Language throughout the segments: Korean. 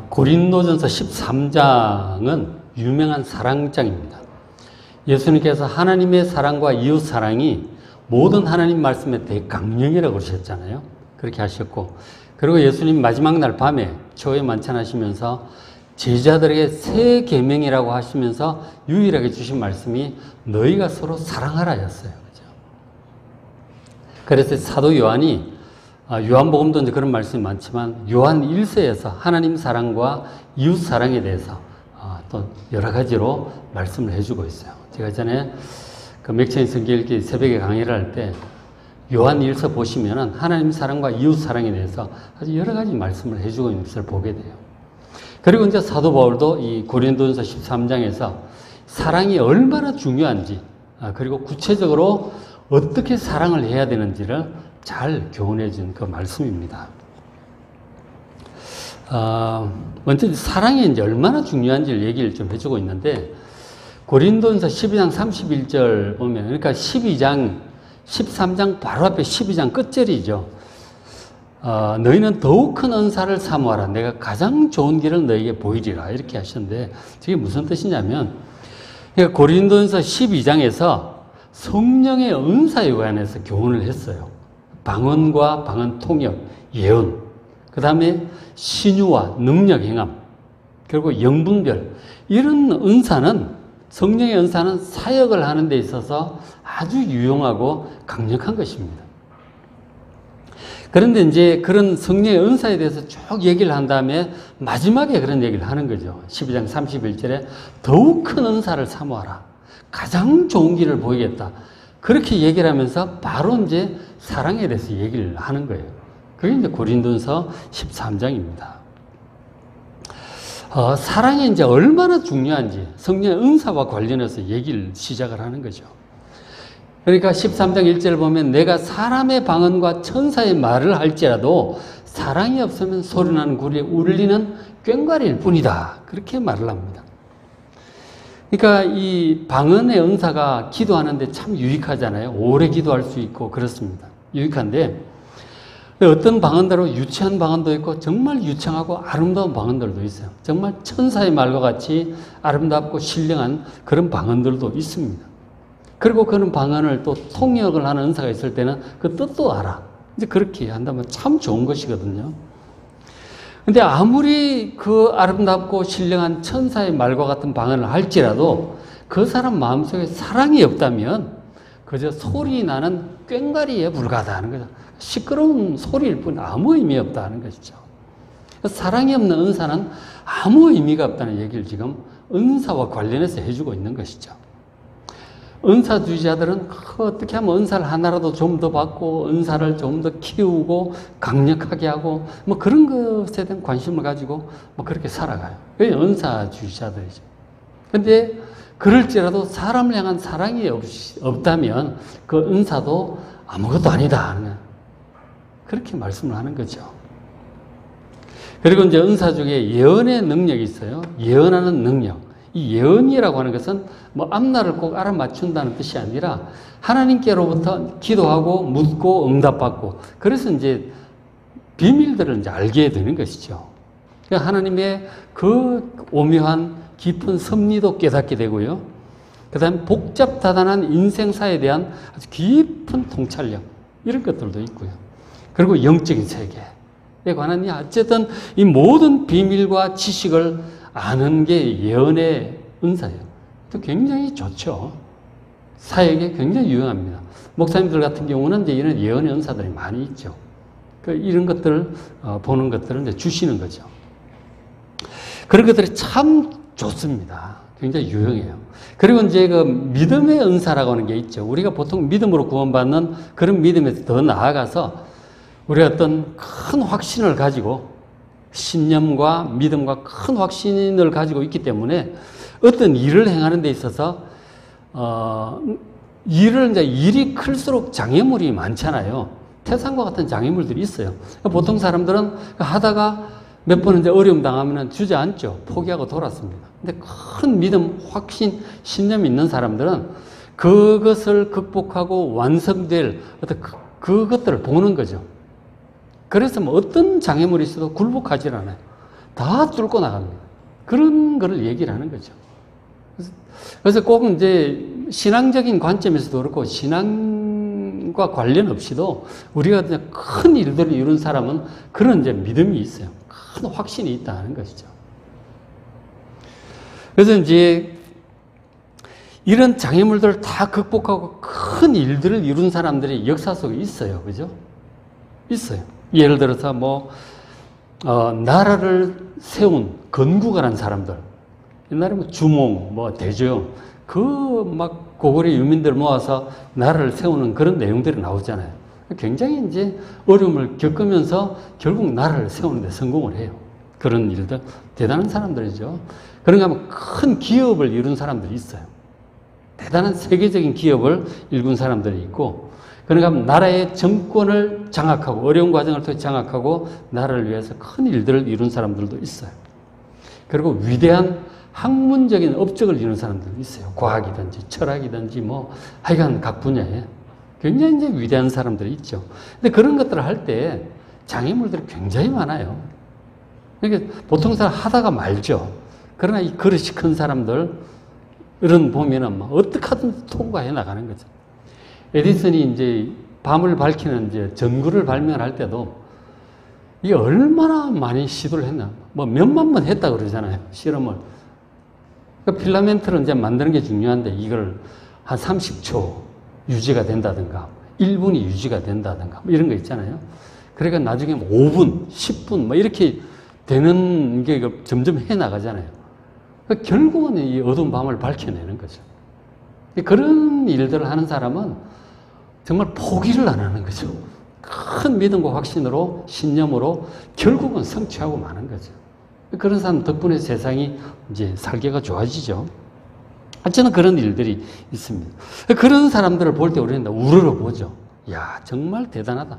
고린도전서 13장은 유명한 사랑장입니다. 예수님께서 하나님의 사랑과 이웃 사랑이 모든 하나님 말씀에 대해 강령이라고 그러셨잖아요. 그렇게 하셨고, 그리고 예수님 마지막 날 밤에 초회 만찬하시면서 제자들에게 새 계명이라고 하시면서 유일하게 주신 말씀이 너희가 서로 사랑하라였어요. 그죠? 그래서 사도 요한이 요한복음도 이제 그런 말씀이 많지만 요한 1서에서 하나님 사랑과 이웃 사랑에 대해서 또 여러 가지로 말씀을 해주고 있어요. 제가 전에 그 맥체인 성경 읽기 새벽에 강의를 할 때 요한 1서 보시면은 하나님 사랑과 이웃 사랑에 대해서 아주 여러 가지 말씀을 해주고 있는 것을 보게 돼요. 그리고 이제 사도 바울도 이 고린도전서 13장에서 사랑이 얼마나 중요한지, 그리고 구체적으로 어떻게 사랑을 해야 되는지를 잘 교훈해 준 그 말씀입니다. 먼저 사랑이 이제 얼마나 중요한지를 얘기를 좀 해주고 있는데, 고린도전서 12장 31절 보면, 그러니까 13장 바로 앞에 12장 끝절이죠. 너희는 더욱 큰 은사를 사모하라. 내가 가장 좋은 길을 너희에게 보이리라. 이렇게 하셨는데, 저게 무슨 뜻이냐면, 그러니까 고린도전서 12장에서 성령의 은사에 관해서 교훈을 했어요. 방언과 방언 통역, 예언, 그 다음에 신유와 능력 행함, 그리고 영분별, 이런 은사는, 성령의 은사는 사역을 하는 데 있어서 아주 유용하고 강력한 것입니다. 그런데 이제 그런 성령의 은사에 대해서 쭉 얘기를 한 다음에 마지막에 그런 얘기를 하는 거죠. 12장 31절에 더욱 큰 은사를 사모하라. 가장 좋은 길을 보이겠다. 그렇게 얘기를 하면서 바로 이제 사랑에 대해서 얘기를 하는 거예요. 그게 이제 고린도전서 13장입니다. 사랑이 이제 얼마나 중요한지 성령의 은사와 관련해서 얘기를 시작을 하는 거죠. 그러니까 13장 1절을 보면 내가 사람의 방언과 천사의 말을 할지라도 사랑이 없으면 소리나는 굴에 울리는 꽹과리일 뿐이다. 그렇게 말을 합니다. 그러니까 이 방언의 은사가 기도하는데 참 유익하잖아요. 오래 기도할 수 있고 그렇습니다. 유익한데 어떤 방언대로 유치한 방언도 있고 정말 유창하고 아름다운 방언들도 있어요. 정말 천사의 말과 같이 아름답고 신령한 그런 방언들도 있습니다. 그리고 그런 방언을 또 통역을 하는 은사가 있을 때는 그 뜻도 알아. 이제 그렇게 한다면 참 좋은 것이거든요. 근데 아무리 그 아름답고 신령한 천사의 말과 같은 방언을 할지라도 그 사람 마음속에 사랑이 없다면 그저 소리 나는 꽹과리에 불과하다는 거죠. 시끄러운 소리일 뿐 아무 의미 없다는 것이죠. 사랑이 없는 은사는 아무 의미가 없다는 얘기를 지금 은사와 관련해서 해주고 있는 것이죠. 은사주의자들은 어떻게 하면 은사를 하나라도 좀 더 받고 은사를 좀 더 키우고 강력하게 하고 뭐 그런 것에 대한 관심을 가지고 뭐 그렇게 살아가요. 그게 은사주의자들이죠. 근데 그럴지라도 사람을 향한 사랑이 없다면 그 은사도 아무것도 아니다 하는 거예요. 그렇게 말씀을 하는 거죠. 그리고 이제 은사 중에 예언의 능력이 있어요. 예언하는 능력. 이 예언이라고 하는 것은 뭐 앞날을 꼭 알아맞춘다는 뜻이 아니라 하나님께로부터 기도하고 묻고 응답받고 그래서 이제 비밀들을 이제 알게 되는 것이죠. 그러니까 하나님의 그 오묘한 깊은 섭리도 깨닫게 되고요. 그 다음에 복잡다단한 인생사에 대한 아주 깊은 통찰력 이런 것들도 있고요. 그리고 영적인 세계에 관한 어쨌든 이 모든 비밀과 지식을 아는 게 예언의 은사예요. 또 굉장히 좋죠. 사역에 굉장히 유용합니다. 목사님들 같은 경우는 이제 이런 예언의 은사들이 많이 있죠. 이런 것들을 보는 것들을 이제 주시는 거죠. 그런 것들이 참 좋습니다. 굉장히 유용해요. 그리고 이제 그 믿음의 은사라고 하는 게 있죠. 우리가 보통 믿음으로 구원받는 그런 믿음에서 더 나아가서 우리가 어떤 큰 확신을 가지고 신념과 믿음과 큰 확신을 가지고 있기 때문에 어떤 일을 행하는 데 있어서 일이 클수록 장애물이 많잖아요. 태산과 같은 장애물들이 있어요. 보통 사람들은 하다가 몇 번 이제 어려움 당하면 주저앉죠. 포기하고 돌았습니다. 근데 큰 믿음, 확신, 신념이 있는 사람들은 그것을 극복하고 완성될 어떤 그것들을 보는 거죠. 그래서 뭐 어떤 장애물이 있어도 굴복하지 않아요. 다 뚫고 나갑니다. 그런 거를 얘기를 하는 거죠. 그래서 꼭 이제 신앙적인 관점에서도 그렇고 신앙과 관련 없이도 우리가 큰 일들을 이룬 사람은 그런 이제 믿음이 있어요. 큰 확신이 있다는 것이죠. 그래서 이제 이런 장애물들을 다 극복하고 큰 일들을 이룬 사람들이 역사 속에 있어요. 그죠? 있어요. 예를 들어서 나라를 세운 건국을 한 사람들. 옛날에 주몽, 대조영, 고구려 유민들 모아서 나라를 세우는 그런 내용들이 나오잖아요. 굉장히 이제 어려움을 겪으면서 결국 나라를 세우는데 성공을 해요. 그런 일들. 대단한 사람들이죠. 그런가 하면 큰 기업을 이룬 사람들이 있어요. 대단한 세계적인 기업을 이룬 사람들이 있고, 그런가 하면 나라의 정권을 장악하고, 어려운 과정을 통해 장악하고, 나라를 위해서 큰 일들을 이룬 사람들도 있어요. 그리고 위대한 학문적인 업적을 이루는 사람들도 있어요. 과학이든지 철학이든지 하여간 각 분야에 굉장히 이제 위대한 사람들이 있죠. 근데 그런 것들을 할 때 장애물들이 굉장히 많아요. 그러니까 보통 사람 하다가 말죠. 그러나 이 그릇이 큰 사람들은 보면은 어떻게 하든 통과해 나가는 거죠. 에디슨이 이제 밤을 밝히는 이제 전구를 발명할 때도 이게 얼마나 많이 시도를 했나. 몇만 번 했다 그러잖아요. 실험을. 그러니까 필라멘트를 이제 만드는 게 중요한데 이걸 한 30초 유지가 된다든가 1분이 유지가 된다든가 이런 거 있잖아요. 그러니까 나중에 5분, 10분 이렇게 되는 게 점점 해 나가잖아요. 그러니까 결국은 이 어두운 밤을 밝혀내는 거죠. 그런 일들을 하는 사람은 정말 포기를 안 하는 거죠. 큰 믿음과 확신으로, 신념으로 결국은 성취하고 마는 거죠. 그런 사람 덕분에 세상이 이제 살기가 좋아지죠. 저는 그런 일들이 있습니다. 그런 사람들을 볼 때 우리는 우러러 보죠. 야, 정말 대단하다.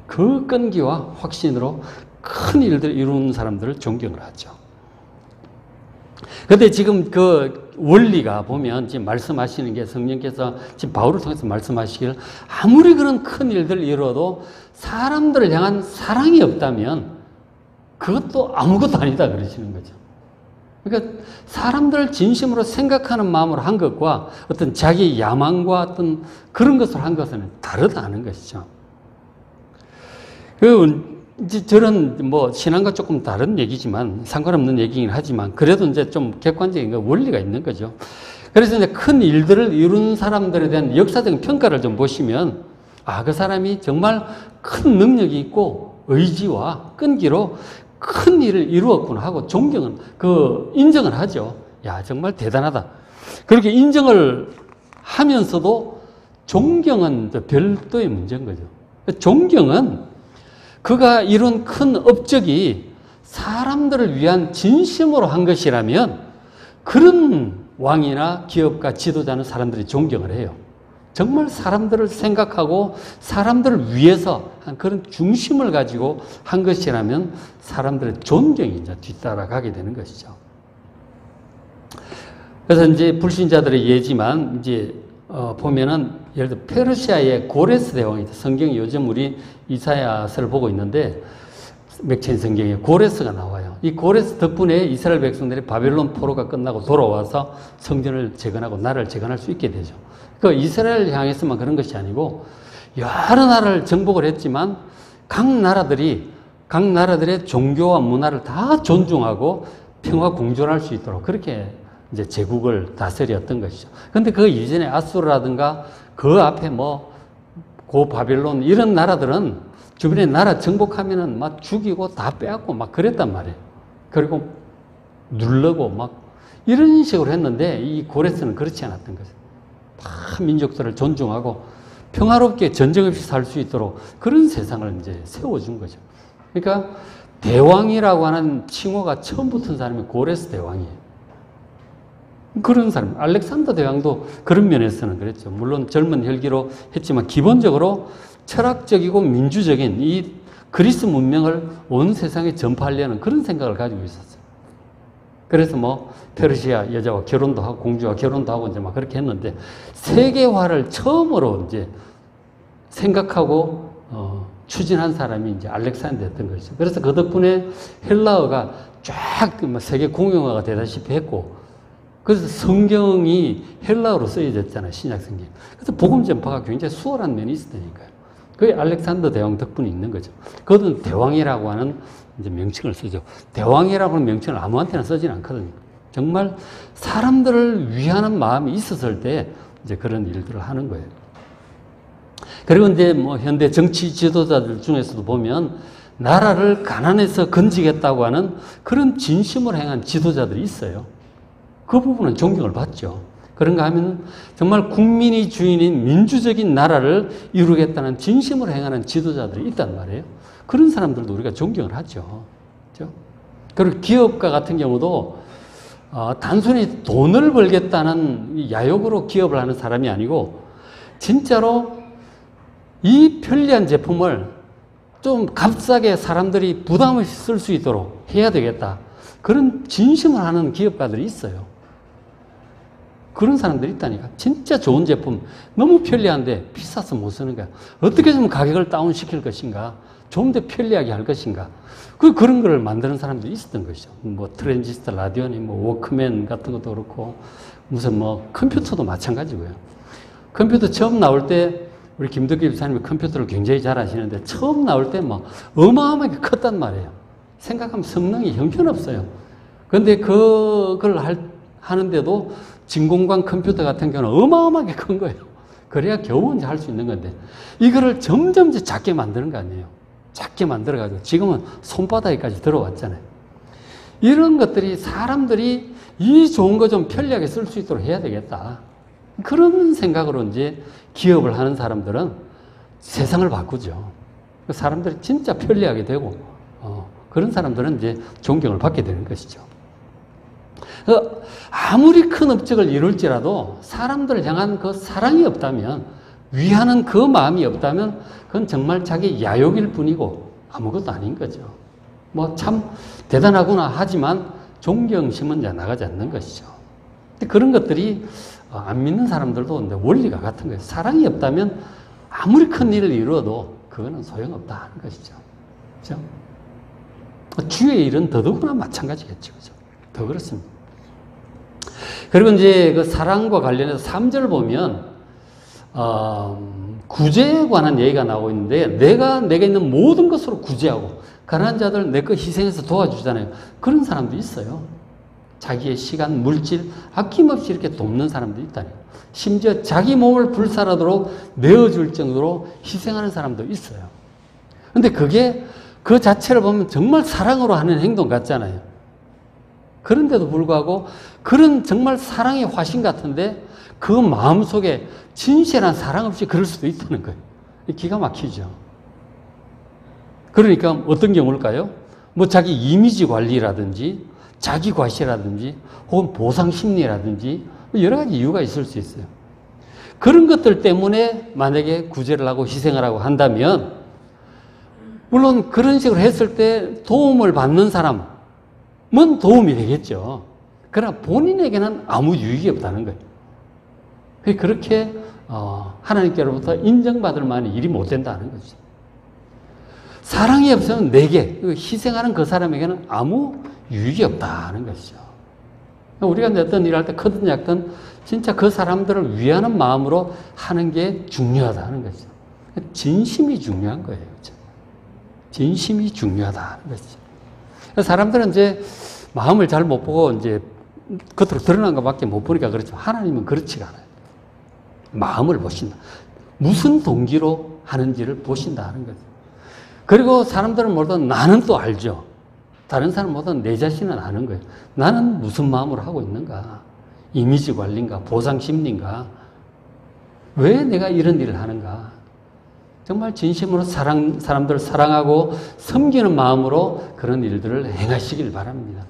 그 끈기와 확신으로 큰 일들을 이루는 사람들을 존경을 하죠. 근데 지금 그 원리가 보면 지금 말씀하시는 게 성령께서 지금 바울을 통해서 말씀하시기를 아무리 그런 큰 일들을 이루어도 사람들을 향한 사랑이 없다면 그것도 아무것도 아니다 그러시는 거죠. 그러니까 사람들을 진심으로 생각하는 마음으로 한 것과 어떤 자기 야망과 어떤 그런 것을 한 것은 다르다는 것이죠. 이제 저런 신앙과 조금 다른 얘기지만 상관없는 얘기긴 하지만 그래도 이제 좀 객관적인 원리가 있는 거죠. 그래서 이제 큰 일들을 이룬 사람들에 대한 역사적인 평가를 좀 보시면 그 사람이 정말 큰 능력이 있고 의지와 끈기로 큰 일을 이루었구나 하고 존경은 인정을 하죠. 야, 정말 대단하다. 그렇게 인정을 하면서도 존경은 별도의 문제인 거죠. 존경은 그가 이룬 큰 업적이 사람들을 위한 진심으로 한 것이라면 그런 왕이나 기업가 지도자는 사람들이 존경을 해요. 정말 사람들을 생각하고 사람들을 위해서 한 그런 중심을 가지고 한 것이라면 사람들의 존경이 이제 뒤따라가게 되는 것이죠. 그래서 이제 불신자들의 예지만 이제 보면은 예를 들어 페르시아의 고레스 대왕이 성경이 요즘 우리 이사야서를 보고 있는데 맥체인 성경에 고레스가 나와요. 이 고레스 덕분에 이스라엘 백성들이 바벨론 포로가 끝나고 돌아와서 성전을 재건하고 나라를 재건할 수 있게 되죠. 그 이스라엘을 향해서만 그런 것이 아니고 여러 나라를 정복을 했지만 각 나라들의 종교와 문화를 다 존중하고 평화 공존할 수 있도록 그렇게 이제 제국을 다스렸던 것이죠. 그런데 그 이전에 아수르라든가 그 앞에 고 바벨론 이런 나라들은 주변에 나라 정복하면은 막 죽이고 다 빼앗고 막 그랬단 말이에요. 그리고 누르고 이런 식으로 했는데 이 고레스는 그렇지 않았던 거죠. 다 민족들을 존중하고 평화롭게 전쟁 없이 살 수 있도록 그런 세상을 이제 세워준 거죠. 그러니까 대왕이라고 하는 칭호가 처음 붙은 사람이 고레스 대왕이에요. 그런 사람, 알렉산더 대왕도 그런 면에서는 그랬죠. 물론 젊은 혈기로 했지만 기본적으로 철학적이고 민주적인 이 그리스 문명을 온 세상에 전파하려는 그런 생각을 가지고 있었어요. 그래서 페르시아 여자와 결혼도 하고 공주와 결혼도 하고 이제 그렇게 했는데 세계화를 처음으로 이제 생각하고 추진한 사람이 이제 알렉산더였던 것이죠. 그래서 그 덕분에 헬라어가 막 세계 공용어가 되다시피 했고, 그래서 성경이 헬라어로 쓰여졌잖아요, 신약 성경. 그래서 복음 전파가 굉장히 수월한 면이 있었다니까요. 그게 알렉산더 대왕 덕분에 있는 거죠. 그것은 대왕이라고 하는 이제 명칭을 쓰죠. 대왕이라고 하는 명칭을 아무한테나 쓰진 않거든요. 정말 사람들을 위하는 마음이 있었을 때 이제 그런 일들을 하는 거예요. 그리고 이제 뭐 현대 정치 지도자들 중에서도 보면 나라를 가난에서 건지겠다고 하는 그런 진심을 행한 지도자들이 있어요. 그 부분은 존경을 받죠. 그런가 하면 정말 국민이 주인인 민주적인 나라를 이루겠다는 진심을 행하는 지도자들이 있단 말이에요. 그런 사람들도 우리가 존경을 하죠. 그렇죠? 그리고 기업가 같은 경우도 단순히 돈을 벌겠다는 야욕으로 기업을 하는 사람이 아니고 진짜로 이 편리한 제품을 좀 값싸게 사람들이 부담 없이 쓸 수 있도록 해야 되겠다. 그런 진심을 하는 기업가들이 있어요. 그런 사람들이 있다니까. 진짜 좋은 제품, 너무 편리한데 비싸서 못 쓰는 거야. 어떻게 좀 가격을 다운시킬 것인가? 좀 더 편리하게 할 것인가? 그런 거를 만드는 사람들이 있었던 것이죠. 뭐 트랜지스터 라디오니 뭐 워크맨 같은 것도 그렇고 무슨 뭐 컴퓨터도 마찬가지고요. 컴퓨터 처음 나올 때 우리 김덕기 집사님이 컴퓨터를 굉장히 잘 아시는데 처음 나올 때 막 어마어마하게 컸단 말이에요. 생각하면 성능이 형편없어요. 그런데 그걸 하는데도 진공관 컴퓨터 같은 경우는 어마어마하게 큰 거예요. 그래야 겨우 이제 할 수 있는 건데 이거를 점점 이제 작게 만드는 거 아니에요. 작게 만들어가지고 지금은 손바닥에까지 들어왔잖아요. 이런 것들이 사람들이 이 좋은 거 좀 편리하게 쓸 수 있도록 해야 되겠다. 그런 생각으로 이제 기업을 하는 사람들은 세상을 바꾸죠. 사람들이 진짜 편리하게 되고 그런 사람들은 이제 존경을 받게 되는 것이죠. 아무리 큰 업적을 이룰지라도 사람들을 향한 그 사랑이 없다면, 위하는 그 마음이 없다면 그건 정말 자기 야욕일 뿐이고 아무것도 아닌 거죠. 뭐 참 대단하구나 하지만 존경심은 이제 나가지 않는 것이죠. 그런 것들이 안 믿는 사람들도 원리가 같은 거예요. 사랑이 없다면 아무리 큰 일을 이루어도 그거는 소용없다 하는 것이죠. 그렇죠? 주의 일은 더더구나 마찬가지겠죠. 그렇죠? 더 그렇습니다. 그리고 이제 그 사랑과 관련해서 3절 보면, 구제에 관한 얘기가 나오고 있는데, 내게 있는 모든 것으로 구제하고, 가난한 자들 내 거 희생해서 도와주잖아요. 그런 사람도 있어요. 자기의 시간, 물질, 아낌없이 이렇게 돕는 사람도 있다니요. 심지어 자기 몸을 불살하도록 내어줄 정도로 희생하는 사람도 있어요. 근데 그게 그 자체를 보면 정말 사랑으로 하는 행동 같잖아요. 그런데도 불구하고 그런 정말 사랑의 화신 같은데 그 마음 속에 진실한 사랑 없이 그럴 수도 있다는 거예요. 기가 막히죠. 그러니까 어떤 경우일까요? 뭐 자기 이미지 관리라든지 자기 과시라든지 혹은 보상 심리라든지 여러 가지 이유가 있을 수 있어요. 그런 것들 때문에 만약에 구제를 하고 희생을 하고 한다면 물론 그런 식으로 했을 때 도움을 받는 사람은 도움이 되겠죠. 그러나 본인에게는 아무 유익이 없다는 거예요. 그렇게 하나님께로부터 인정받을 만한 일이 못 된다는 거죠. 사랑이 없으면 내게 희생하는 그 사람에게는 아무 유익이 없다는 것이죠. 우리가 어떤 일을 할 때 크든 작든 진짜 그 사람들을 위하는 마음으로 하는 게 중요하다는 거죠. 진심이 중요한 거예요. 그렇죠? 진심이 중요하다는 것이죠. 사람들은 이제 마음을 잘 못 보고 이제 겉으로 드러난 것밖에 못 보니까 그렇죠. 하나님은 그렇지가 않아요. 마음을 보신다. 무슨 동기로 하는지를 보신다 하는 거죠. 그리고 사람들은 모두 나는 또 알죠. 다른 사람보다 내 자신은 아는 거예요. 나는 무슨 마음으로 하고 있는가? 이미지 관리인가? 보상 심리인가? 왜 내가 이런 일을 하는가? 정말 진심으로 사람들을 사랑하고 섬기는 마음으로 그런 일들을 행하시길 바랍니다.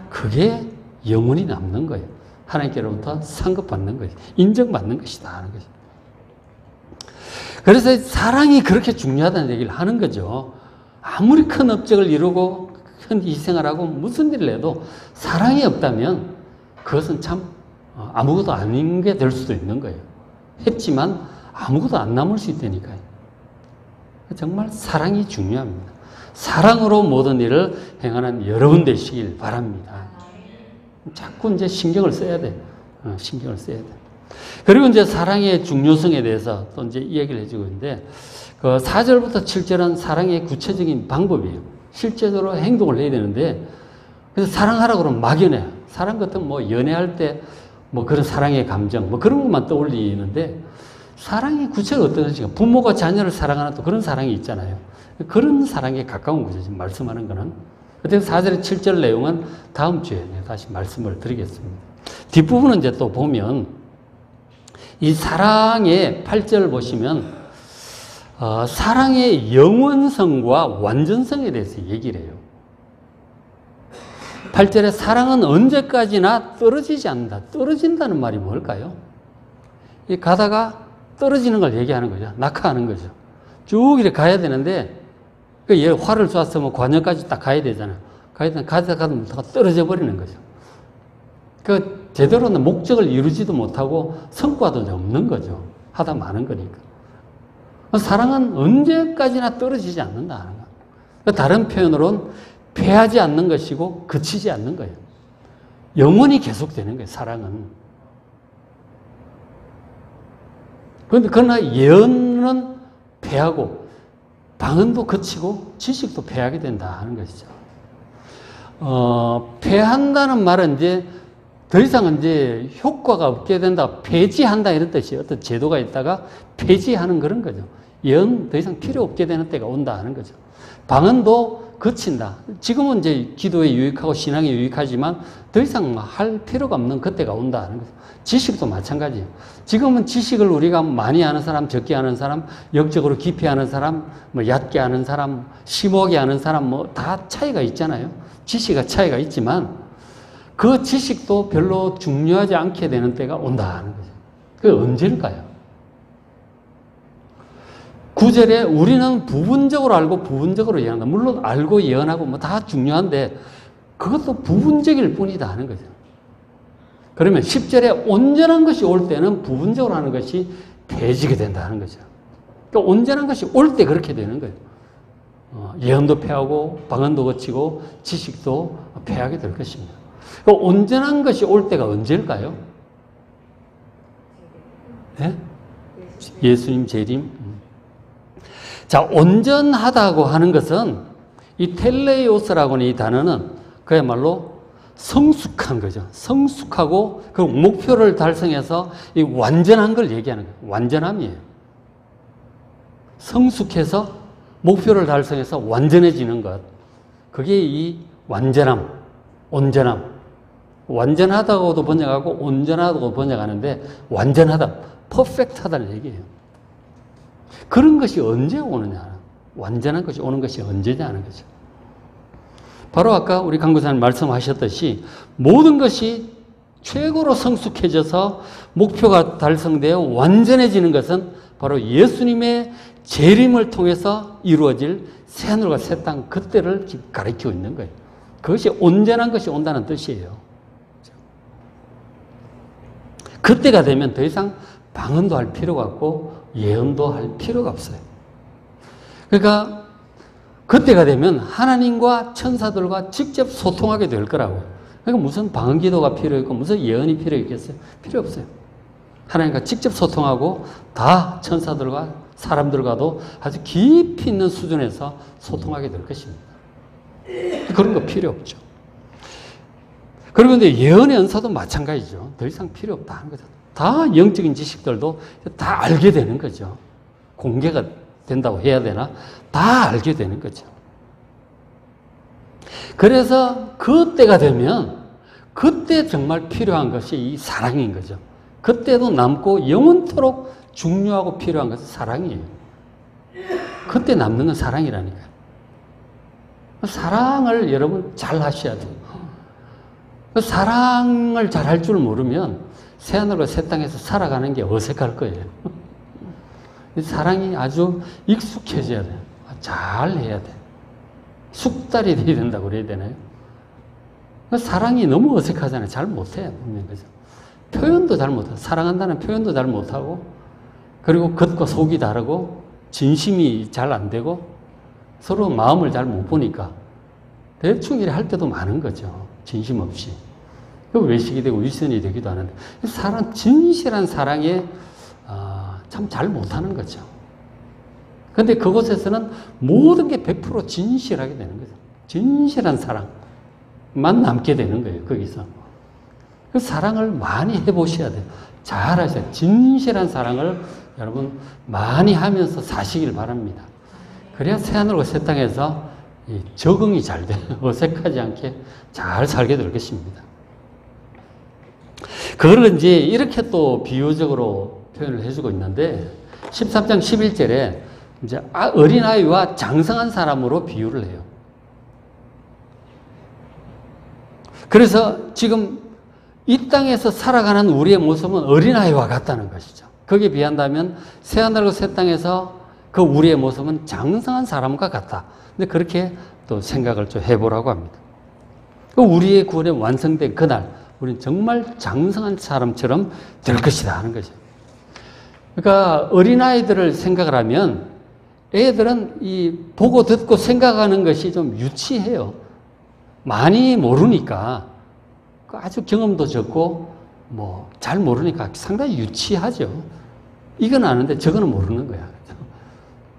그게 영원히 남는 거예요. 하나님께로부터 상급받는 거예요. 인정받는 것이다 하는 거죠. 그래서 사랑이 그렇게 중요하다는 얘기를 하는 거죠. 아무리 큰 업적을 이루고 큰 희생을 하고 무슨 일을 해도 사랑이 없다면 그것은 참 아무것도 아닌 게 될 수도 있는 거예요. 했지만 아무것도 안 남을 수 있다니까요. 정말 사랑이 중요합니다. 사랑으로 모든 일을 행하는 여러분 되시길 바랍니다. 자꾸 이제 신경을 써야 돼. 신경을 써야 돼. 그리고 이제 사랑의 중요성에 대해서 또 이제 이야기를 해주고 있는데, 그 4절부터 7절은 사랑의 구체적인 방법이에요. 실제적으로 행동을 해야 되는데, 그래서 사랑하라고 그러면 막연해요. 사랑 같은 뭐 연애할 때 뭐 그런 사랑의 감정, 뭐 그런 것만 떠올리는데, 사랑의 구체가 어떤 것인가? 부모가 자녀를 사랑하는 또 그런 사랑이 있잖아요. 그런 사랑에 가까운 거죠. 지금 말씀하는 거는. 그래서 4절, 7절 내용은 다음 주에 다시 말씀을 드리겠습니다. 뒷부분은 이제 또 보면, 이 사랑의 8절 보시면, 사랑의 영원성과 완전성에 대해서 얘기를 해요. 8절에 사랑은 언제까지나 떨어지지 않는다. 떨어진다는 말이 뭘까요? 이 가다가 떨어지는 걸 얘기하는 거죠. 낙하하는 거죠. 쭉 이렇게 가야 되는데, 얘 활을 쐈으면 관역까지 딱 가야 되잖아요. 가다가 떨어져 버리는 거죠. 그 제대로는 목적을 이루지도 못하고 성과도 없는 거죠. 하다 마는 거니까. 사랑은 언제까지나 떨어지지 않는다 하는 거예요. 다른 표현으로는 패하지 않는 것이고 그치지 않는 거예요. 영원히 계속되는 거예요. 사랑은. 그러나 예언은 패하고 방언도 그치고 지식도 패하게 된다 하는 것이죠. 패한다는 말은 이제 더 이상 이제 효과가 없게 된다, 폐지한다 이런 뜻이에요. 어떤 제도가 있다가 폐지하는 그런 거죠. 예언 더 이상 필요 없게 되는 때가 온다 하는 거죠. 방언도 그친다. 지금은 이제 기도에 유익하고 신앙에 유익하지만 더 이상 할 필요가 없는 그때가 온다 하는 거죠. 지식도 마찬가지예요. 지금은 지식을 우리가 많이 아는 사람, 적게 아는 사람, 영적으로 깊이 아는 사람, 뭐 얕게 아는 사람, 심오하게 아는 사람, 뭐 다 차이가 있잖아요. 지식의 차이가 있지만 그 지식도 별로 중요하지 않게 되는 때가 온다 하는 거죠. 그게 언제일까요? 9절에 우리는 부분적으로 알고 부분적으로 예언한다. 물론 알고 예언하고 뭐 다 중요한데 그것도 부분적일 뿐이다 하는 거죠. 그러면 10절에 온전한 것이 올 때는 부분적으로 하는 것이 패지게 된다 하는 거죠. 그러니까 온전한 것이 올 때 그렇게 되는 거예요. 예언도 패하고 방언도 거치고 지식도 패하게 될 것입니다. 그러니까 온전한 것이 올 때가 언제일까요? 네? 예수님 재림. 자, 온전하다고 하는 것은 이 텔레오스라고 하는 이 단어는 그야말로 성숙한 거죠. 성숙하고 그 목표를 달성해서 이 완전한 걸 얘기하는 거예요. 완전함이에요. 성숙해서 목표를 달성해서 완전해지는 것. 그게 이 완전함, 온전함. 완전하다고도 번역하고 온전하다고 번역하는데 완전하다, 퍼펙트하다는 얘기예요. 그런 것이 언제 오느냐. 완전한 것이 오는 것이 언제냐 하는 거죠. 바로 아까 우리 강구사님 말씀하셨듯이 모든 것이 최고로 성숙해져서 목표가 달성되어 완전해지는 것은 바로 예수님의 재림을 통해서 이루어질 새하늘과 새 땅 그때를 지금 가리키고 있는 거예요. 그것이 온전한 것이 온다는 뜻이에요. 그때가 되면 더 이상 방언도 할 필요가 없고 예언도 할 필요가 없어요. 그러니까 그때가 되면 하나님과 천사들과 직접 소통하게 될 거라고요. 그러니까 무슨 방언 기도가 필요했고 무슨 예언이 필요했겠어요? 필요 없어요. 하나님과 직접 소통하고 다 천사들과 사람들과도 아주 깊이 있는 수준에서 소통하게 될 것입니다. 그런 거 필요 없죠. 그리고 이제 예언의 은사도 마찬가지죠. 더 이상 필요 없다 하는 거죠. 다 영적인 지식들도 다 알게 되는 거죠. 공개가 된다고 해야 되나? 다 알게 되는 거죠. 그래서 그때가 되면 그때 정말 필요한 것이 이 사랑인 거죠. 그때도 남고 영원토록 중요하고 필요한 것은 사랑이에요. 그때 남는 건 사랑이라니까요. 사랑을 여러분 잘 하셔야 돼요. 사랑을 잘 할 줄 모르면 새하늘과 새 땅에서 살아가는 게 어색할 거예요. 사랑이 아주 익숙해져야 돼요. 잘 해야 돼. 숙달이 돼야 된다고 그래야 되나요? 사랑이 너무 어색하잖아요. 잘 못해요. 그죠? 표현도 잘 못하고, 사랑한다는 표현도 잘 못하고, 그리고 겉과 속이 다르고, 진심이 잘 안 되고, 서로 마음을 잘 못 보니까 대충 이래 할 때도 많은 거죠. 진심 없이. 그 외식이 되고 위선이 되기도 하는데 진실한 사랑에 참 잘 못하는 거죠. 근데 그곳에서는 모든 게 100% 진실하게 되는 거죠. 진실한 사랑만 남게 되는 거예요. 거기서. 그 사랑을 많이 해보셔야 돼요. 잘 하셔야 돼요. 진실한 사랑을 여러분 많이 하면서 사시길 바랍니다. 그래야 새하늘과 새 땅에서 적응이 잘 돼요. 어색하지 않게 잘 살게 될 것입니다. 그걸 이제 이렇게 또 비유적으로 표현을 해주고 있는데 13장 11절에 이제 어린아이와 장성한 사람으로 비유를 해요. 그래서 지금 이 땅에서 살아가는 우리의 모습은 어린아이와 같다는 것이죠. 거기에 비한다면 새하늘과 새 땅에서 그 우리의 모습은 장성한 사람과 같다. 근데 그렇게 또 생각을 좀 해보라고 합니다. 우리의 구원이 완성된 그날 우리는 정말 장성한 사람처럼 될 것이다 하는 거죠. 그러니까 어린아이들을 생각을 하면 애들은 이 보고 듣고 생각하는 것이 좀 유치해요. 많이 모르니까 아주 경험도 적고 뭐 잘 모르니까 상당히 유치하죠. 이건 아는데 저거는 모르는 거야.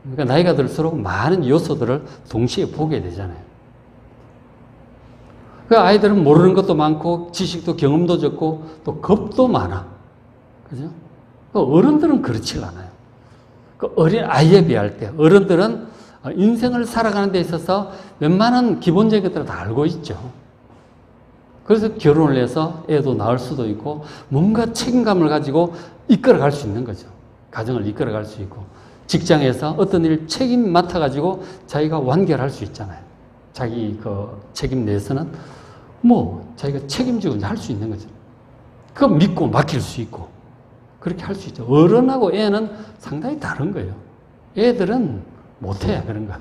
그러니까 나이가 들수록 많은 요소들을 동시에 보게 되잖아요. 그 아이들은 모르는 것도 많고 지식도 경험도 적고 또 겁도 많아. 그죠? 어른들은 그렇지가 않아요. 그 어린 아이에 비할 때 어른들은 인생을 살아가는 데 있어서 웬만한 기본적인 것들을 다 알고 있죠. 그래서 결혼을 해서 애도 낳을 수도 있고 뭔가 책임감을 가지고 이끌어갈 수 있는 거죠. 가정을 이끌어갈 수 있고 직장에서 어떤 일 책임 맡아가지고 자기가 완결할 수 있잖아요. 자기 그 책임 내에서는 뭐 자기가 책임지고 할 수 있는 거죠. 그거 믿고 맡길 수 있고 그렇게 할 수 있죠. 어른하고 애는 상당히 다른 거예요. 애들은 못해 그런 거.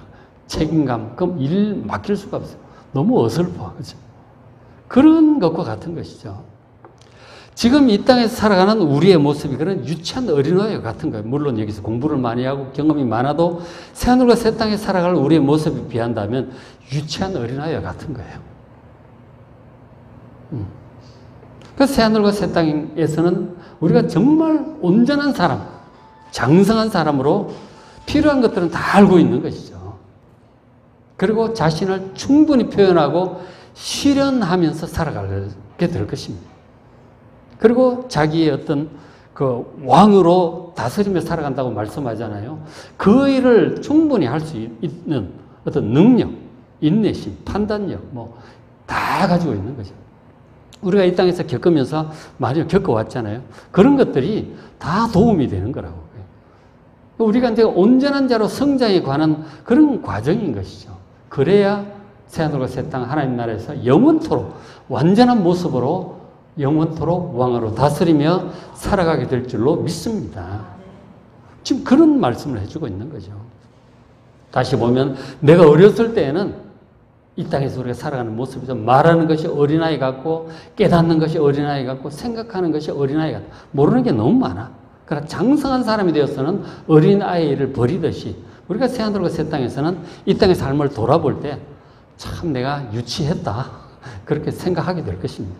책임감, 그럼 일 맡길 수가 없어요. 너무 어설퍼. 그죠? 그런 것과 같은 것이죠. 지금 이 땅에서 살아가는 우리의 모습이 그런 유치한 어린아이와 같은 거예요. 물론 여기서 공부를 많이 하고 경험이 많아도 새하늘과 새 땅에 살아갈 우리의 모습에 비한다면 유치한 어린아이와 같은 거예요. 그래서 새하늘과 새 땅에서는 우리가 정말 온전한 사람, 장성한 사람으로 필요한 것들은 다 알고 있는 것이죠. 그리고 자신을 충분히 표현하고 실현하면서 살아가게 될 것입니다. 그리고 자기의 어떤 그 왕으로 다스리며 살아간다고 말씀하잖아요. 그 일을 충분히 할 수 있는 어떤 능력, 인내심, 판단력, 뭐 다 가지고 있는 거죠. 우리가 이 땅에서 겪으면서 많이 겪어왔잖아요. 그런 것들이 다 도움이 되는 거라고. 우리가 이제 온전한 자로 성장에 관한 그런 과정인 것이죠. 그래야 새하늘과 새 땅 하나님 나라에서 영원토록 완전한 모습으로 영원토록 왕으로 다스리며 살아가게 될 줄로 믿습니다. 지금 그런 말씀을 해주고 있는 거죠. 다시 보면 내가 어렸을 때에는 이 땅에서 우리가 살아가는 모습에서 말하는 것이 어린아이 같고 깨닫는 것이 어린아이 같고 생각하는 것이 어린아이 같고 모르는 게 너무 많아. 그러나 장성한 사람이 되어서는 어린아이를 버리듯이 우리가 새하늘과 새 땅에서는 이 땅의 삶을 돌아볼 때 참 내가 유치했다. 그렇게 생각하게 될 것입니다.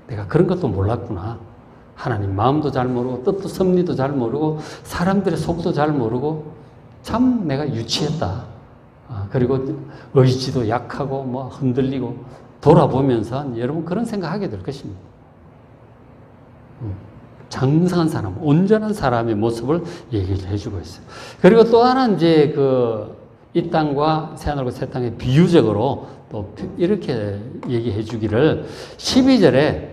내가 그런 것도 몰랐구나. 하나님 마음도 잘 모르고 뜻도 섭리도 잘 모르고 사람들의 속도 잘 모르고 참 내가 유치했다. 그리고 의지도 약하고 뭐 흔들리고 돌아보면서 여러분 그런 생각하게 될 것입니다. 장성한 사람, 온전한 사람의 모습을 얘기를 해주고 있어요. 그리고 또 하나 이제 이 땅과 새하늘과 새 땅의 비유적으로 또 이렇게 얘기해 주기를 12절에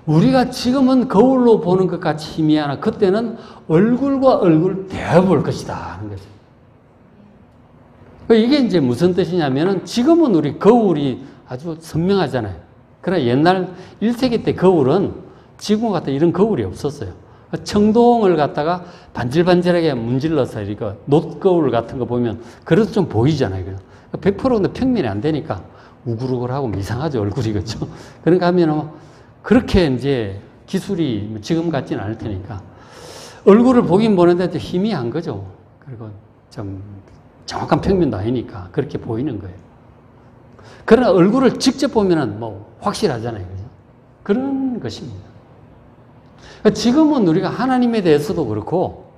우리가 지금은 거울로 보는 것 같이 희미하나 그때는 얼굴과 얼굴 대해볼 것이다 하는 거죠. 이게 이제 무슨 뜻이냐면은 지금은 우리 거울이 아주 선명하잖아요. 그러나 옛날 1세기 때 거울은 지금 같은 이런 거울이 없었어요. 청동을 갖다가 반질반질하게 문질러서 이거 놋거울 같은 거 보면 그래도 좀 보이잖아요. 100% 평면이 안 되니까 우글우글하고 이상하죠, 얼굴이. 그렇죠? 그러니까 하면 그렇게 이제 기술이 지금 같지는 않을 테니까 얼굴을 보긴 보는데 희미한 거죠. 그리고 좀 정확한 평면도 아니니까 그렇게 보이는 거예요. 그러나 얼굴을 직접 보면은 뭐 확실하잖아요. 그죠? 그런 것입니다. 지금은 우리가 하나님에 대해서도 그렇고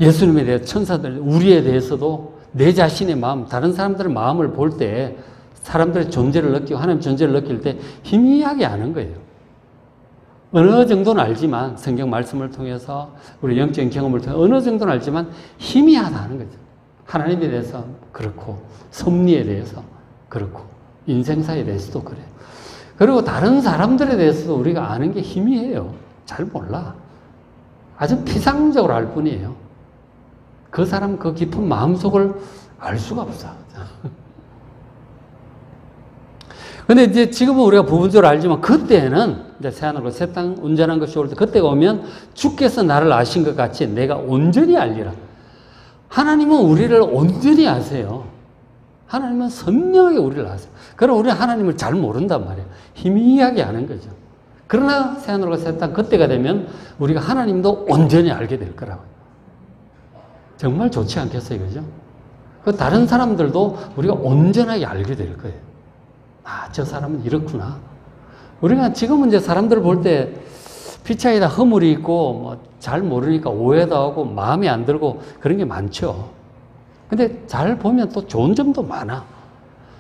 예수님에 대해 천사들, 우리에 대해서도 내 자신의 마음, 다른 사람들의 마음을 볼 때 사람들의 존재를 느끼고 하나님 존재를 느낄 때 희미하게 아는 거예요. 어느 정도는 알지만 성경 말씀을 통해서 우리 영적인 경험을 통해 어느 정도는 알지만 희미하다는 거죠. 하나님에 대해서 그렇고 섭리에 대해서 그렇고 인생사에 대해서도 그래요. 그리고 다른 사람들에 대해서도 우리가 아는 게 희미해요. 잘 몰라. 아주 피상적으로 알 뿐이에요. 그 사람 그 깊은 마음속을 알 수가 없어. 근데 이제 지금은 우리가 부분적으로 알지만 그때는 이제 새하늘과 새 땅 온전한 것이 올 때 그때가 오면 주께서 나를 아신 것 같이 내가 온전히 알리라. 하나님은 우리를 온전히 아세요. 하나님은 선명하게 우리를 아세요. 그럼 우리는 하나님을 잘 모른단 말이에요. 희미하게 아는 거죠. 그러나 새하늘과 새 땅 그때가 되면 우리가 하나님도 온전히 알게 될 거라고요. 정말 좋지 않겠어요, 그죠? 다른 사람들도 우리가 온전하게 알게 될 거예요. 아, 저 사람은 이렇구나. 우리가 지금은 이제 사람들을 볼 때 피차에다 허물이 있고 뭐 잘 모르니까 오해도 하고 마음에 안 들고 그런 게 많죠. 근데 잘 보면 또 좋은 점도 많아.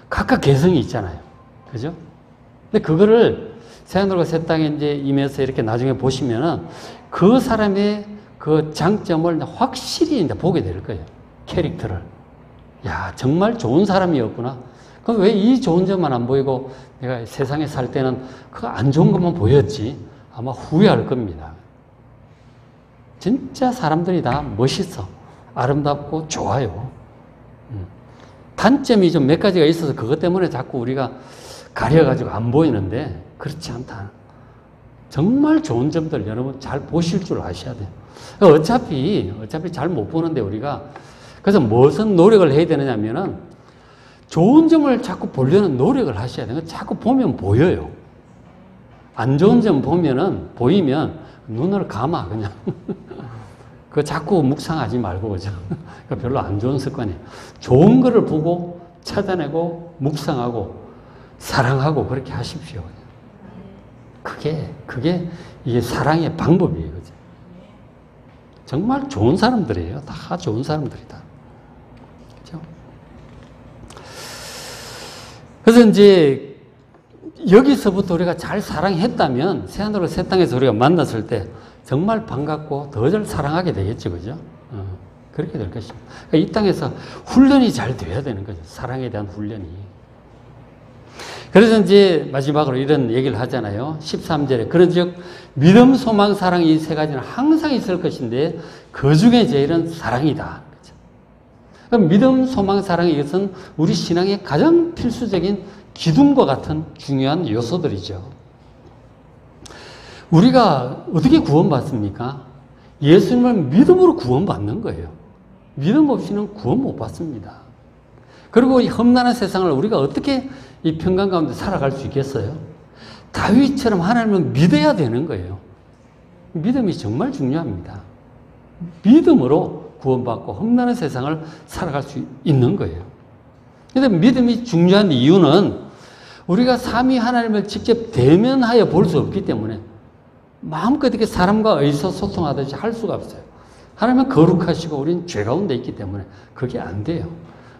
각각 개성이 있잖아요. 그죠? 근데 그거를 새하늘과 새 땅에 이제 임해서 이렇게 나중에 보시면은 그 사람의 그 장점을 확실히 이제 보게 될 거예요. 캐릭터를. 야, 정말 좋은 사람이었구나. 그럼 왜 이 좋은 점만 안 보이고 내가 세상에 살 때는 그 안 좋은 것만 보였지? 아마 후회할 겁니다. 진짜 사람들이 다 멋있어. 아름답고 좋아요. 단점이 좀 몇 가지가 있어서 그것 때문에 자꾸 우리가 가려가지고 안 보이는데 그렇지 않다. 정말 좋은 점들 여러분 잘 보실 줄 아셔야 돼요. 어차피 잘 못 보는데 우리가 그래서 무슨 노력을 해야 되느냐면은 좋은 점을 자꾸 보려는 노력을 하셔야 돼요. 자꾸 보면 보여요. 안 좋은 점 보이면 눈을 감아 그냥. 그 자꾸 묵상하지 말고 그죠. 별로 안 좋은 습관이에요. 좋은 거를 보고 찾아내고 묵상하고 사랑하고 그렇게 하십시오. 그게 이게 사랑의 방법이에요. 그죠? 정말 좋은 사람들이에요. 다 좋은 사람들이다. 그죠? 그래서 이제 여기서부터 우리가 잘 사랑했다면 새하늘과 새 땅에서 우리가 만났을 때 정말 반갑고 더 잘 사랑하게 되겠죠. 그죠? 그렇게 될 것입니다. 그러니까 이 땅에서 훈련이 잘 돼야 되는 거죠. 사랑에 대한 훈련이. 그래서 이제 마지막으로 이런 얘기를 하잖아요. 13절에. 그런즉 믿음, 소망, 사랑 이 세 가지는 항상 있을 것인데 그 중에 제일은 사랑이다. 그렇죠? 그럼 믿음, 소망, 사랑 이것은 우리 신앙의 가장 필수적인 기둥과 같은 중요한 요소들이죠. 우리가 어떻게 구원받습니까? 예수님을 믿음으로 구원받는 거예요. 믿음 없이는 구원 못 받습니다. 그리고 이 험난한 세상을 우리가 어떻게 이 평강 가운데 살아갈 수 있겠어요? 다윗처럼 하나님을 믿어야 되는 거예요. 믿음이 정말 중요합니다. 믿음으로 구원받고 험난한 세상을 살아갈 수 있는 거예요. 그런데 믿음이 중요한 이유는 우리가 삼위 하나님을 직접 대면하여 볼 수 없기 때문에 마음껏 이렇게 사람과 의사소통하듯이 할 수가 없어요. 하나님은 거룩하시고 우리는 죄 가운데 있기 때문에 그게 안 돼요.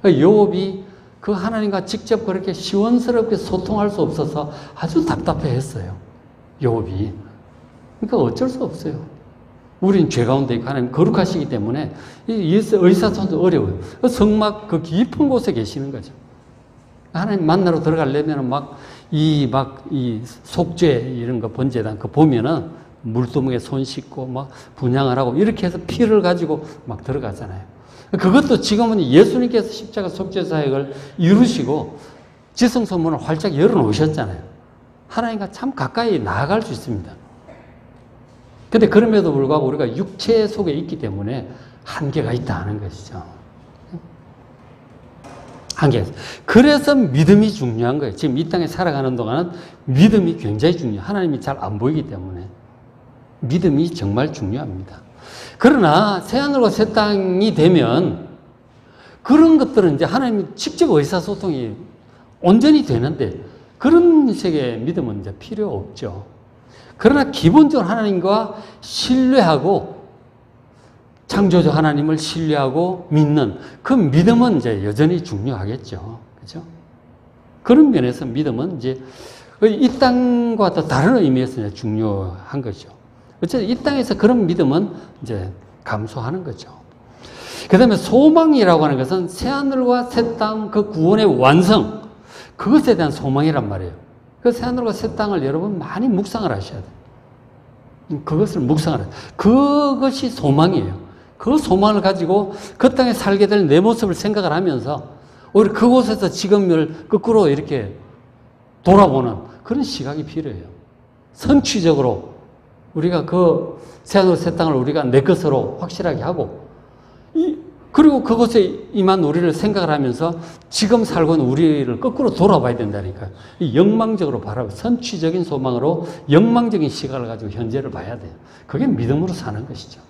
요업이 그 하나님과 직접 그렇게 시원스럽게 소통할 수 없어서 아주 답답해했어요. 요업이. 그러니까 어쩔 수 없어요. 우린 죄 가운데 있고 하나님 거룩하시기 때문에 의사소통도 어려워요. 성막 그 깊은 곳에 계시는 거죠. 하나님 만나러 들어가려면 이 속죄 이런 거 번제단 그 보면은 물두멍에 손 씻고 막 분향을 하고 이렇게 해서 피를 가지고 막 들어가잖아요. 그것도 지금은 예수님께서 십자가 속죄 사역을 이루시고 지성소문을 활짝 열어놓으셨잖아요. 하나님과 참 가까이 나아갈 수 있습니다. 근데 그럼에도 불구하고 우리가 육체 속에 있기 때문에 한계가 있다는 것이죠. 한계가 있어요. 그래서 믿음이 중요한 거예요. 지금 이 땅에 살아가는 동안은 믿음이 굉장히 중요해요. 하나님이 잘 안 보이기 때문에. 믿음이 정말 중요합니다. 그러나 새하늘과 새 땅이 되면 그런 것들은 이제 하나님이 직접 의사소통이 온전히 되는데 그런 식의 믿음은 이제 필요 없죠. 그러나 기본적으로 하나님과 신뢰하고 창조주 하나님을 신뢰하고 믿는 그 믿음은 이제 여전히 중요하겠죠. 그죠? 그런 면에서 믿음은 이제 이 땅과 또 다른 의미에서 이제 중요한 거죠. 어쨌든 이 땅에서 그런 믿음은 이제 감소하는 거죠. 그 다음에 소망이라고 하는 것은 새하늘과 새 땅 그 구원의 완성, 그것에 대한 소망이란 말이에요. 그 새하늘과 새 땅을 여러분 많이 묵상을 하셔야 돼요. 그것을 묵상을 해요. 그것이 소망이에요. 그 소망을 가지고 그 땅에 살게 될 내 모습을 생각을 하면서 오히려 그곳에서 지금을 거꾸로 이렇게 돌아보는 그런 시각이 필요해요. 선취적으로 우리가 그 새하늘 새 땅을 우리가 내 것으로 확실하게 하고 그리고 그곳에 임한 우리를 생각을 하면서 지금 살고 있는 우리를 거꾸로 돌아봐야 된다니까요. 영망적으로 바라보고 선취적인 소망으로 영망적인 시각을 가지고 현재를 봐야 돼요. 그게 믿음으로 사는 것이죠.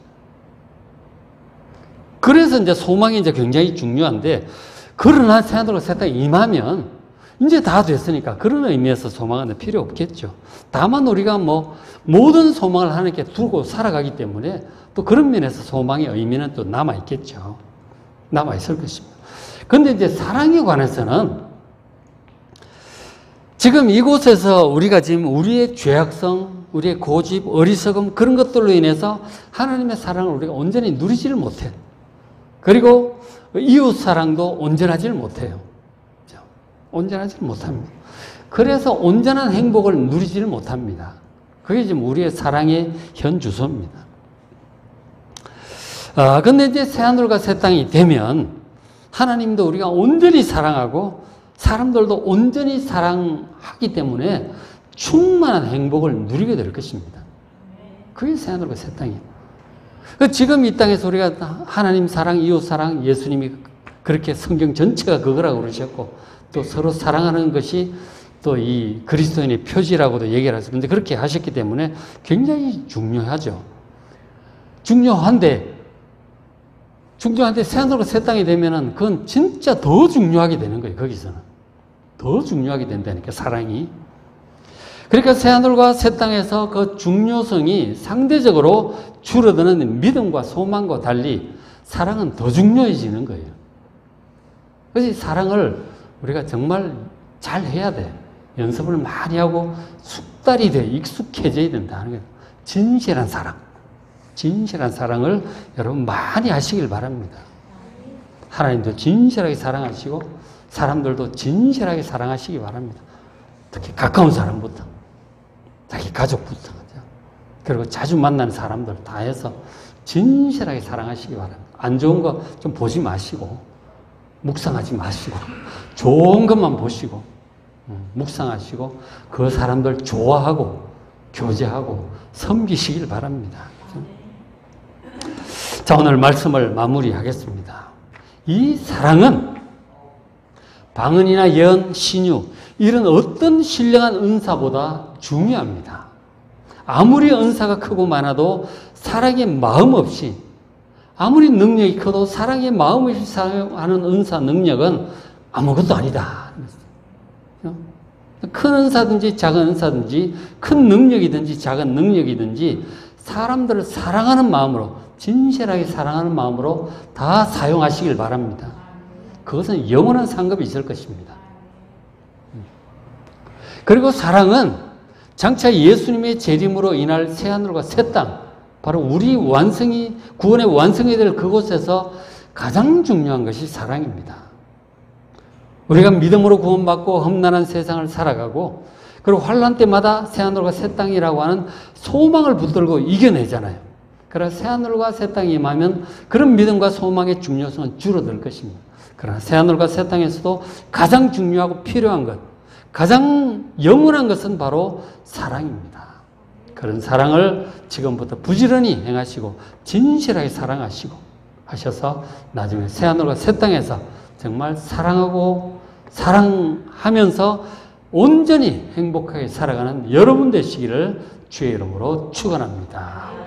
그래서 이제 소망이 이제 굉장히 중요한데 그러나 새하늘과 새 땅에 임하면 이제 다 됐으니까 그런 의미에서 소망은 필요 없겠죠. 다만 우리가 뭐 모든 소망을 하나님께 두고 살아가기 때문에 또 그런 면에서 소망의 의미는 또 남아있겠죠. 남아있을 것입니다. 그런데 이제 사랑에 관해서는 지금 이곳에서 우리가 지금 우리의 죄악성, 우리의 고집, 어리석음 그런 것들로 인해서 하나님의 사랑을 우리가 온전히 누리지를 못해요. 그리고 이웃 사랑도 온전하지를 못해요. 온전하지를 못합니다. 그래서 온전한 행복을 누리지를 못합니다. 그게 지금 우리의 사랑의 현 주소입니다. 근데 이제 새하늘과 새 땅이 되면 하나님도 우리가 온전히 사랑하고 사람들도 온전히 사랑하기 때문에 충만한 행복을 누리게 될 것입니다. 그게 새하늘과 새 땅이에요. 지금 이 땅에서 우리가 하나님 사랑, 이웃 사랑, 예수님이 그렇게 성경 전체가 그거라고 그러셨고 또 서로 사랑하는 것이 또 이 그리스도인의 표지라고도 얘기를 하셨는데 그렇게 하셨기 때문에 굉장히 중요하죠. 중요한데 새하늘과 새 땅이 되면은 그건 진짜 더 중요하게 되는 거예요. 거기서는 더 중요하게 된다니까 사랑이. 그러니까 새하늘과 새 땅에서 그 중요성이 상대적으로 줄어드는 믿음과 소망과 달리 사랑은 더 중요해지는 거예요. 그래서 사랑을 우리가 정말 잘 해야 돼. 연습을 많이 하고 숙달이 돼. 익숙해져야 된다는 거예요. 진실한 사랑. 진실한 사랑을 여러분 많이 하시길 바랍니다. 하나님도 진실하게 사랑하시고 사람들도 진실하게 사랑하시기 바랍니다. 특히 가까운 사람부터. 자기 가족부터. 그리고 자주 만나는 사람들 다 해서 진실하게 사랑하시기 바랍니다. 안 좋은 거 좀 보지 마시고 묵상하지 마시고 좋은 것만 보시고 묵상하시고 그 사람들 좋아하고 교제하고 섬기시길 바랍니다. 자, 오늘 말씀을 마무리하겠습니다. 이 사랑은 방언이나 예언, 신유 이런 어떤 신령한 은사보다 중요합니다. 아무리 은사가 크고 많아도 사랑의 마음 없이 아무리 능력이 커도 사랑의 마음 없이 사랑하는 은사 능력은 아무것도 아니다. 큰 은사든지 작은 은사든지 큰 능력이든지 작은 능력이든지 사람들을 사랑하는 마음으로 진실하게 사랑하는 마음으로 다 사용하시길 바랍니다. 그것은 영원한 상급이 있을 것입니다. 그리고 사랑은 장차 예수님의 재림으로 인할 새하늘과 새 땅, 바로 우리 완성이 구원의 완성이 될 그곳에서 가장 중요한 것이 사랑입니다. 우리가 믿음으로 구원받고 험난한 세상을 살아가고 그리고 환난 때마다 새하늘과 새 땅이라고 하는 소망을 붙들고 이겨내잖아요. 그러나 새하늘과 새 땅이 임하면 그런 믿음과 소망의 중요성은 줄어들 것입니다. 그러나 새하늘과 새 땅에서도 가장 중요하고 필요한 것, 가장 영원한 것은 바로 사랑입니다. 그런 사랑을 지금부터 부지런히 행하시고 진실하게 사랑하시고 하셔서 나중에 새하늘과 새 땅에서 정말 사랑하고 사랑하면서 온전히 행복하게 살아가는 여러분 되시기를 주의 이름으로 축원합니다.